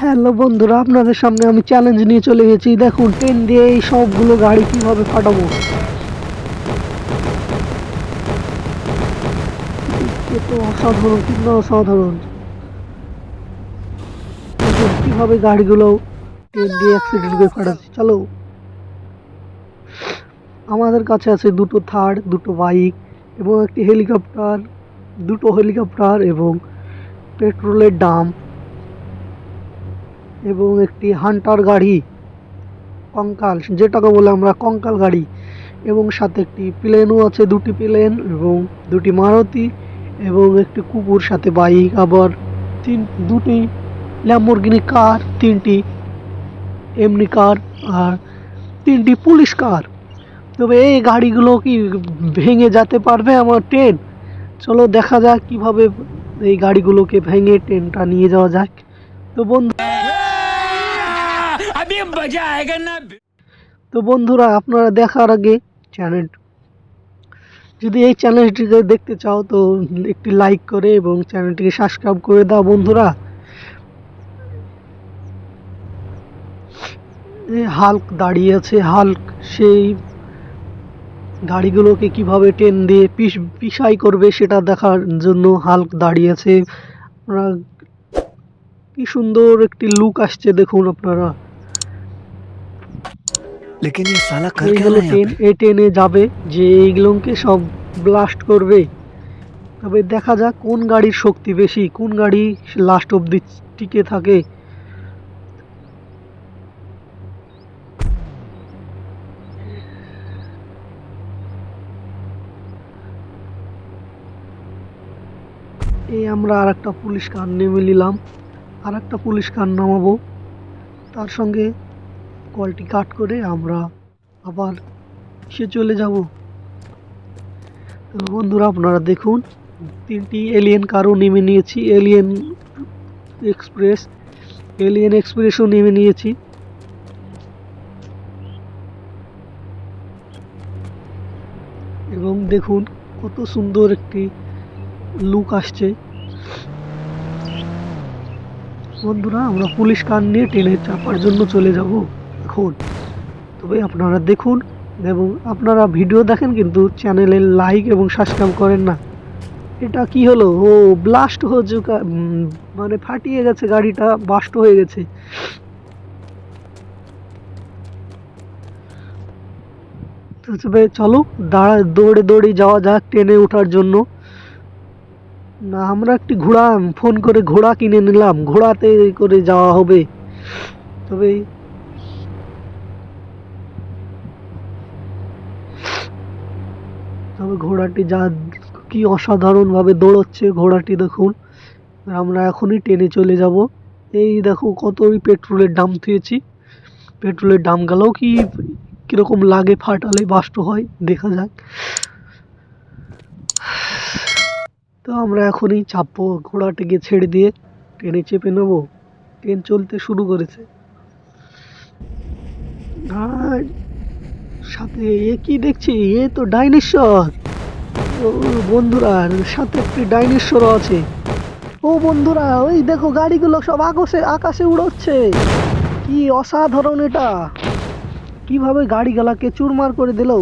Hello বন্ধুরা, আপনাদের সামনে আমি চ্যালেঞ্জ নিয়ে চলে গেছি। দেখুন ট্রেন দিয়ে এই সবগুলো গাড়ি কিভাবে ফাটাবো। এ তো অসাধারণ, কিন্তু অসাধারণ। দেখুন কিভাবে গাড়িগুলো ট্রেন দিয়ে অ্যাক্সিডেন্ট করে ফাটাচ্ছি। চলো, আমাদের কাছে আছে দুটো থার, দুটো বাইক এবং একটি হেলিকপ্টার, দুটো হেলিকপ্টার এবং পেট্রোলের ডাম্প এবং একটি হান্টার গাড়ি, কঙ্কাল যেটাকে বলে আমরা কঙ্কাল গাড়ি, এবং সাথে একটি প্লেনও আছে, দুটি প্লেন এবং দুটি মারুতি এবং একটি কুকুর, সাথে বাইক, আবার দুটি ল্যাম্বরগিনি কার, তিনটি এমনি কার আর তিনটি পুলিশ কার। তবে এই গাড়িগুলো কি ভেঙে যেতে পারবে আমার ট্রেন? চলো দেখা যাক কিভাবে এই গাড়িগুলোকে ভেঙে ট্রেনটা নিয়ে যাওয়া যাক। তো বন্ধুরা, আপনারা দেখার আগে যদি এই চ্যানেলটিকে দেখতে চাও তো একটি লাইক করে এবং চ্যানেলটিকে সাবস্ক্রাইব করে দাও বন্ধুরা। হাল্ক দাঁড়িয়ে আছে, হাল্ক সেই গাড়িগুলোকে কিভাবে ট্রেন দিয়ে পিষাই করবে সেটা দেখার জন্য হাল্ক দাঁড়িয়ে আছে। কি সুন্দর একটি লুক আসছে, দেখুন আপনারা। এই ট্রেনে যাবে যে এইগুলোকে সব ব্লাস্ট করবে। তবে দেখা যাক কোন গাড়ির শক্তি বেশি, কোন গাড়ি লাস্ট অব্দি টিকে থাকে। এই আমরা আর একটা পুলিশ কার নেমে নিলাম, আর একটা পুলিশ কার নামাবো, তার সঙ্গে কলটি কাট করে আমরা আবার সে চলে যাব। তো বন্ধুরা, আপনারা দেখুন তিনটি এলিয়েন কারও নেমে নিয়েছি, এলিয়েন এক্সপ্রেসও নেমে নিয়েছি। এবং দেখুন কত সুন্দর একটি লুক আসছে। বন্ধুরা, আমরা পুলিশ কার নিয়ে ট্রেনে চাপার জন্য চলে যাব এখন। তবে আপনারা দেখুন এবং আপনারা ভিডিও দেখেন কিন্তু চ্যানেলে লাইক এবং সাবস্ক্রাইব করেন না। এটা কি হলো? ও ব্লাস্ট হয়েছে, মানে ফাটিয়ে গেছে, গাড়িটা বাস্ট হয়ে গেছে। চলো দৌড়ে দৌড়ে যাওয়া যাক ট্রেনে ওঠার জন্য। না, আমরা একটি ঘোড়া ফোন করে ঘোড়া কিনে নিলাম, ঘোড়াতে করে যাওয়া হবে। তবে ঘোড়াটি কি অসাধারণ ভাবে দৌড়চ্ছে ঘোড়াটি, দেখুন। আমরা এখনই ট্রেনে চলে যাব। এই দেখো কতই পেট্রোলের দাম থুয়েছি, পেট্রোলের দাম গেলেও কিরকম লাগে, ফাটালে বাস্ট হয়, দেখা যাক। তো আমরা এখনই চাপবো, ঘোড়াটিকে ছেড়ে দিয়ে ট্রেনে চেপে নেবো। ট্রেন চলতে শুরু করেছে। আর সাথে এ কি দেখছি, এ তো ডাইনোসর। বন্ধুরা, সাথে একটি ডাইনোসর আছে। ও বন্ধুরা, ওই দেখো গাড়িগুলো সব আকাশে উড়ছে। কি অসাধারণ এটা, কিভাবে গাড়িগুলাকে চুরমার করে দিল।